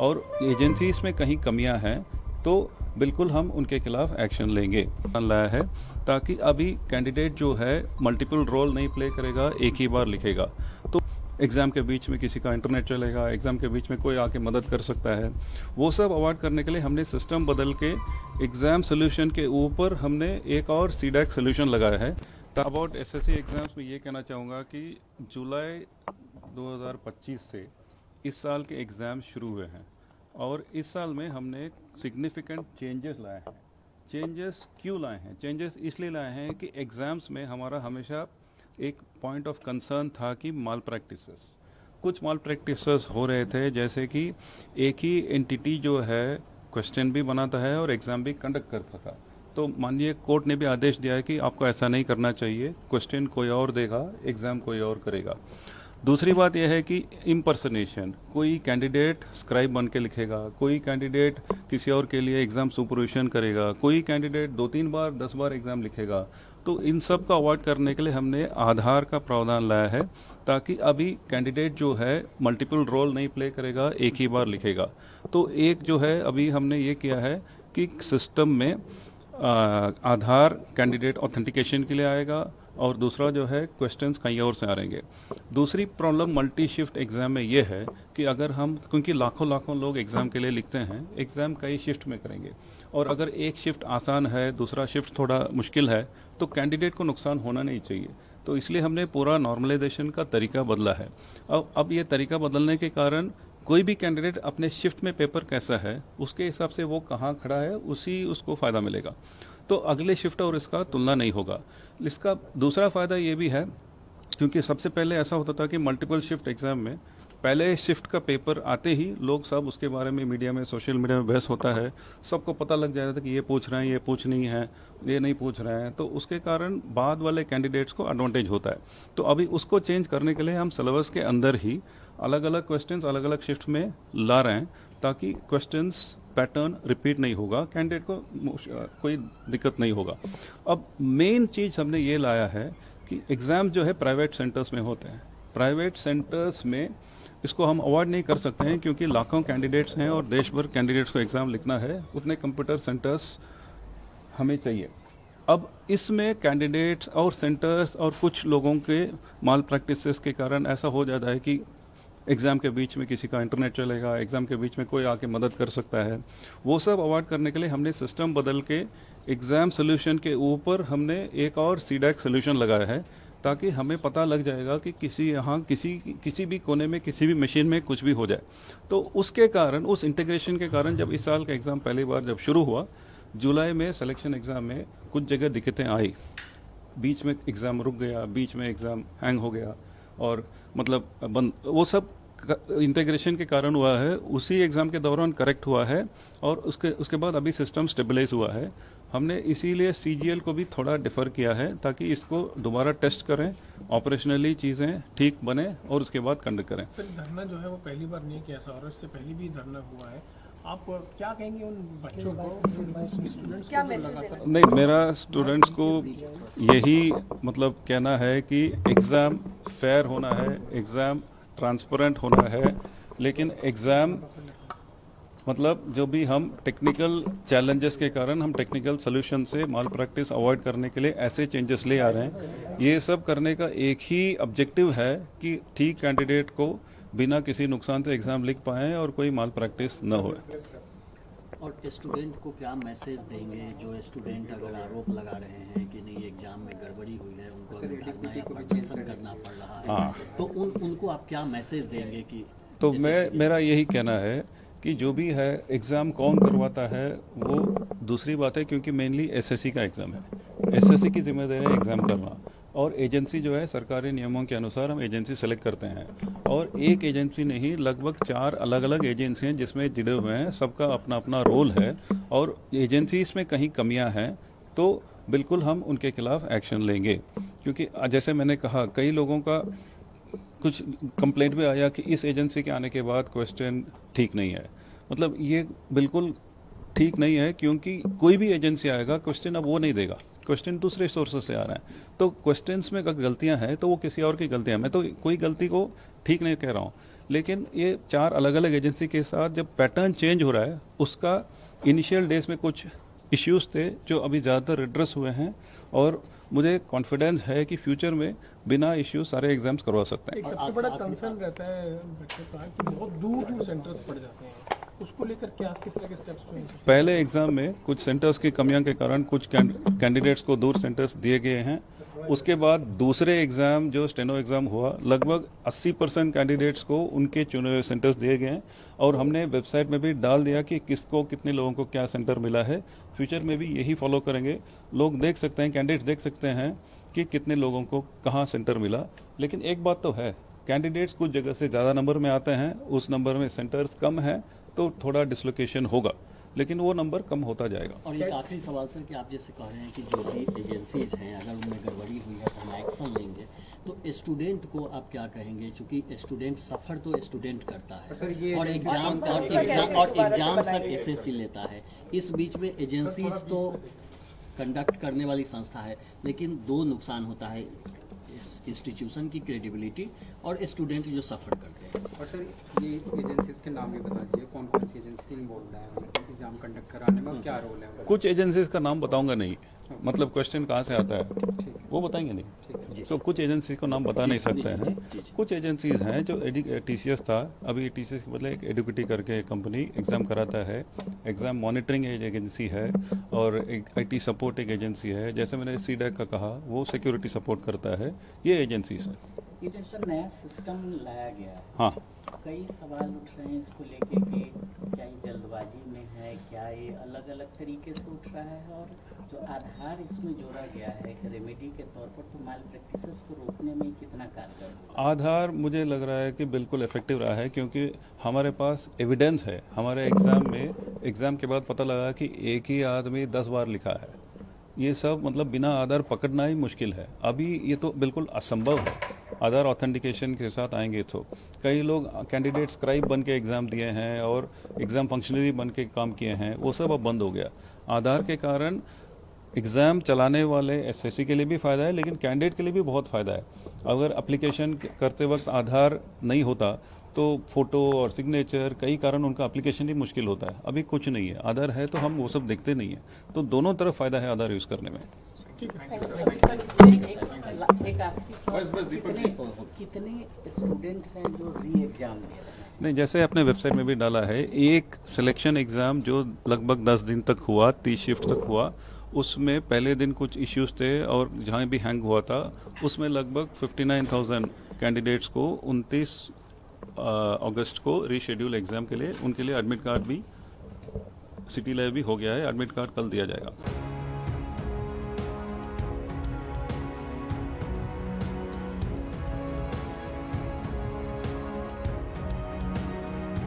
और एजेंसीज में कहीं कमियां हैं तो बिल्कुल हम उनके खिलाफ एक्शन लेंगे। लाया है ताकि अभी कैंडिडेट जो है मल्टीपल रोल नहीं प्ले करेगा, एक ही बार लिखेगा। तो एग्ज़ाम के बीच में किसी का इंटरनेट चलेगा, एग्ज़ाम के बीच में कोई आके मदद कर सकता है, वो सब अवॉइड करने के लिए हमने सिस्टम बदल के एग्ज़ाम सोल्यूशन के ऊपर हमने एक और सीडैक सोल्यूशन लगाया है। अबाउट एसएससी एग्ज़ाम्स में ये कहना चाहूँगा कि जुलाई 2025 से इस साल के एग्ज़ाम शुरू हुए हैं और इस साल में हमने सिग्निफिकेंट चेंजेस लाए हैं। चेंजेस क्यों लाए हैं? चेंजेस इसलिए लाए हैं कि एग्ज़ाम्स में हमारा हमेशा एक पॉइंट ऑफ कंसर्न था कि माल प्रैक्टिसेस, कुछ माल प्रैक्टिसेस हो रहे थे, जैसे कि एक ही एंटिटी जो है क्वेश्चन भी बनाता है और एग्ज़ाम भी कंडक्ट करता था। तो माननीय कोर्ट ने भी आदेश दिया है कि आपको ऐसा नहीं करना चाहिए, क्वेश्चन कोई और देगा, एग्ज़ाम कोई और करेगा। दूसरी बात यह है कि इम्पर्सनेशन, कोई कैंडिडेट स्क्राइब बन के लिखेगा, कोई कैंडिडेट किसी और के लिए एग्ज़ाम सुपरविजन करेगा, कोई कैंडिडेट 2-3 बार 10 बार एग्ज़ाम लिखेगा। तो इन सब का अवॉइड करने के लिए हमने आधार का प्रावधान लाया है ताकि अभी कैंडिडेट जो है मल्टीपल रोल नहीं प्ले करेगा, एक ही बार लिखेगा। तो एक जो है अभी हमने ये किया है कि सिस्टम में आधार कैंडिडेट ऑथेंटिकेशन के लिए आएगा और दूसरा जो है क्वेश्चंस कहीं और से आ रहेंगे। दूसरी प्रॉब्लम मल्टी शिफ्ट एग्ज़ाम में ये है कि अगर हम, क्योंकि लाखों लोग एग्ज़ाम के लिए लिखते हैं, एग्ज़ाम कई शिफ्ट में करेंगे और अगर एक शिफ्ट आसान है, दूसरा शिफ्ट थोड़ा मुश्किल है, तो कैंडिडेट को नुकसान होना नहीं चाहिए। तो इसलिए हमने पूरा नॉर्मलाइजेशन का तरीका बदला है। अब ये तरीका बदलने के कारण कोई भी कैंडिडेट अपने शिफ्ट में पेपर कैसा है उसके हिसाब से वो कहाँ खड़ा है उसी उसको फ़ायदा मिलेगा। तो अगले शिफ्ट और इसका तुलना नहीं होगा। इसका दूसरा फ़ायदा ये भी है, क्योंकि सबसे पहले ऐसा होता था कि मल्टीपल शिफ्ट एग्ज़ाम में पहले शिफ्ट का पेपर आते ही लोग सब उसके बारे में मीडिया में, सोशल मीडिया में बहस होता है, सबको पता लग जाता था कि ये पूछ रहे हैं, ये पूछ नहीं है, ये नहीं पूछ रहे हैं। तो उसके कारण बाद वाले कैंडिडेट्स को एडवांटेज होता है। तो अभी उसको चेंज करने के लिए हम सिलेबस के अंदर ही अलग अलग क्वेश्चंस अलग अलग शिफ्ट में ला रहे हैं ताकि क्वेश्चंस पैटर्न रिपीट नहीं होगा, कैंडिडेट को कोई दिक्कत नहीं होगा। अब मेन चीज़ हमने ये लाया है कि एग्ज़ाम जो है प्राइवेट सेंटर्स में होते हैं। प्राइवेट सेंटर्स में इसको हम अवॉइड नहीं कर सकते हैं क्योंकि लाखों कैंडिडेट्स हैं और देश भर कैंडिडेट्स को एग्ज़ाम लिखना है, उतने कंप्यूटर सेंटर्स हमें चाहिए। अब इसमें कैंडिडेट्स और सेंटर्स और कुछ लोगों के माल प्रैक्टिसेस के कारण ऐसा हो जाता है कि एग्ज़ाम के बीच में किसी का इंटरनेट चलेगा, एग्ज़ाम के बीच में कोई आके मदद कर सकता है। वो सब अवॉइड करने के लिए हमने सिस्टम बदल के एग्ज़ाम सोल्यूशन के ऊपर हमने एक और सीडैक सोल्यूशन लगाया है ताकि हमें पता लग जाएगा कि किसी भी कोने में, किसी भी मशीन में कुछ भी हो जाए। तो उसके कारण, उस इंटीग्रेशन के कारण जब इस साल का एग्ज़ाम पहली बार जब शुरू हुआ, जुलाई में सिलेक्शन एग्ज़ाम में कुछ जगह दिक्कतें आई, बीच में एग्ज़ाम रुक गया, बीच में एग्ज़ाम हैंग हो गया और मतलब बंद, वो सब इंटीग्रेशन के कारण हुआ है। उसी एग्ज़ाम के दौरान करेक्ट हुआ है और उसके बाद अभी सिस्टम स्टेबलाइज हुआ है। हमने इसीलिए सीजीएल को भी थोड़ा डिफ़र किया है ताकि इसको दोबारा टेस्ट करें, ऑपरेशनली चीज़ें ठीक बने और उसके बाद कंडक्ट करें। सर, धरना जो है वो पहली बार नहीं किया और इससे पहले भी धरना हुआ है, आप क्या कहेंगे उन बच्चों को, स्टूडेंट्स क्या को? मैसेज नहीं, मेरा स्टूडेंट्स को यही मतलब कहना है कि एग्ज़ाम फेयर होना है, एग्ज़ाम ट्रांसपेरेंट होना है, लेकिन एग्ज़ाम मतलब जो भी हम टेक्निकल चैलेंजेस के कारण हम टेक्निकल सोल्यूशन से माल प्रैक्टिस अवॉइड करने के लिए ऐसे चेंजेस ले आ रहे हैं। ये सब करने का एक ही ऑब्जेक्टिव है कि ठीक कैंडिडेट को बिना किसी नुकसान से एग्ज़ाम लिख पाएँ और कोई माल प्रैक्टिस न हो। और स्टूडेंट को क्या मैसेज देंगे जो स्टूडेंट अगर आरोप लगा रहे हैं कि नहीं एग्जाम में गड़बड़ी हुई है, उनको अगर धरना या प्रदर्शन करना पड़ रहा है, हाँ, तो उनको आप क्या मैसेज देंगे कि? तो मेरा यही कहना है कि जो भी है एग्ज़ाम कौन करवाता है वो दूसरी बात है, क्योंकि मेनली एसएससी का एग्ज़ाम है, एसएससी की जिम्मेदारी है एग्ज़ाम करना और एजेंसी जो है सरकारी नियमों के अनुसार हम एजेंसी सेलेक्ट करते हैं और एक एजेंसी नहीं, लगभग 4 अलग अलग एजेंसी हैं जिसमें जुड़े हुए हैं, सबका अपना अपना रोल है और एजेंसी इसमें कहीं कमियां हैं तो बिल्कुल हम उनके खिलाफ एक्शन लेंगे। क्योंकि जैसे मैंने कहा, कई लोगों का कुछ कंप्लेंट भी आया कि इस एजेंसी के आने के बाद क्वेश्चन ठीक नहीं है। मतलब ये बिल्कुल ठीक नहीं है, क्योंकि कोई भी एजेंसी आएगा क्वेश्चन अब वो नहीं देगा, क्वेश्चन दूसरे सोर्सेज से आ रहे हैं। तो क्वेश्चंस में अगर गलतियां हैं तो वो किसी और की गलतियां, मैं तो कोई गलती को ठीक नहीं कह रहा हूँ, लेकिन ये 4 अलग अलग एजेंसी के साथ जब पैटर्न चेंज हो रहा है, उसका इनिशियल डेज में कुछ इश्यूज थे जो अभी ज़्यादातर एड्रेस हुए हैं, और मुझे कॉन्फिडेंस है कि फ्यूचर में बिना इश्यूज सारे एग्जाम्स करवा सकते हैं। एक सबसे बड़ा कंसर्न रहता है बच्चों का कि बहुत दूर दूर सेंटर्स पड़ जाते हैं, उसको लेकर क्या किस तरह के स्टेप्स हैं? पहले एग्जाम में कुछ सेंटर्स की कमियों के कारण कुछ कैंडिडेट्स को दूर सेंटर्स दिए गए हैं। उसके बाद दूसरे एग्जाम जो स्टेनो एग्जाम हुआ, लगभग 80% कैंडिडेट्स को उनके चुने हुए सेंटर्स दिए गए हैं, और हमने वेबसाइट में भी डाल दिया कि किसको कितने लोगों को क्या सेंटर मिला है। फ्यूचर में भी यही फॉलो करेंगे। लोग देख सकते हैं, कैंडिडेट्स देख सकते हैं कि कितने लोगों को कहाँ सेंटर मिला। लेकिन एक बात तो है, कैंडिडेट्स कुछ जगह से ज़्यादा नंबर में आते हैं, उस नंबर में सेंटर्स कम है तो थोड़ा डिसलोकेशन होगा, लेकिन वो नंबर कम होता जाएगा। और एक आखिरी सवाल सर, कि आप जैसे कह रहे हैं कि जो भी एजेंसीज हैं अगर उनमें गड़बड़ी हुई है तो हम एक्शन लेंगे, तो स्टूडेंट को आप क्या कहेंगे? चूंकि स्टूडेंट सफ़र तो स्टूडेंट करता है और एग्जाम सर एसएससी लेता है। इस बीच में एजेंसीज तो कंडक्ट करने वाली संस्था है, लेकिन 2 नुकसान होता है, इंस्टीट्यूशन की क्रेडिबिलिटी और स्टूडेंट जो सफ़र करते हैं। और सर ये एजेंसीज के नाम भी बता दीजिए, कौन कौन सी एजेंसी इन्वॉल्व है एग्जाम कंडक्ट कराने में, क्या रोल है उनका? कुछ एजेंसीज का नाम बताऊंगा नहीं, मतलब क्वेश्चन कहाँ से आता है वो बताएंगे नहीं, तो कुछ एजेंसी को नाम बता नहीं सकते हैं। कुछ एजेंसीज हैं जो टीसीएस था, अभी टीसीएस के बदले एक एडुकेटी करके कंपनी एग्जाम कराता है, एग्जाम मॉनिटरिंग एजेंसी है, और एक आईटी सपोर्ट एक एजेंसी है। जैसे मैंने सीडैक का कहा, वो सिक्योरिटी सपोर्ट करता है। ये एजेंसीज है। ये जो सर नया सिस्टम लाया गया है, हाँ, कई सवाल उठ रहे हैं इसको लेके कि क्या ये जल्दबाजी में है, क्या ये अलग अलग तरीके से उठ रहा है, और जो आधार इसमें जोड़ा गया है एक रेमेडी के तौर पर, तो माल प्रैक्टिसेस को रोकने में कितना कारगर होगा? आधार मुझे लग रहा है कि बिल्कुल इफेक्टिव रहा है, क्योंकि हमारे पास एविडेंस है। हमारे एग्जाम के बाद पता लगा कि एक ही आदमी 10 बार लिखा है। ये सब मतलब बिना आधार पकड़ना ही मुश्किल है। अभी ये तो बिल्कुल असंभव है। आधार ऑथेंटिकेशन के साथ आएंगे तो कई लोग कैंडिडेट स्क्राइब बन के एग्ज़ाम दिए हैं और एग्ज़ाम फंक्शनरी बन के काम किए हैं, वो सब अब बंद हो गया। आधार के कारण एग्ज़ाम चलाने वाले एसएससी के लिए भी फ़ायदा है, लेकिन कैंडिडेट के लिए भी बहुत फ़ायदा है। अगर एप्लीकेशन करते वक्त आधार नहीं होता तो फोटो और सिग्नेचर, कई कारण उनका एप्लीकेशन ही मुश्किल होता है। अभी कुछ नहीं है, आधार है तो हम वो सब देखते नहीं है, तो दोनों तरफ फ़ायदा है आधार यूज़ करने में। एक आखिरी सवाल, कितने स्टूडेंट्स हैं जो री एग्जाम दे रहे हैं? नहीं, जैसे अपने वेबसाइट में भी डाला है, एक सिलेक्शन एग्ज़ाम जो लगभग 10 दिन तक हुआ, 30 शिफ्ट तक हुआ, उसमें पहले दिन कुछ इश्यूज थे और जहाँ भी हैंग हुआ था उसमें लगभग 59,000 कैंडिडेट्स को 29 अगस्त को रीशेड्यूल एग्ज़ाम के लिए, उनके लिए एडमिट कार्ड भी सिटी लाइव भी हो गया है। एडमिट कार्ड कल दिया जाएगा।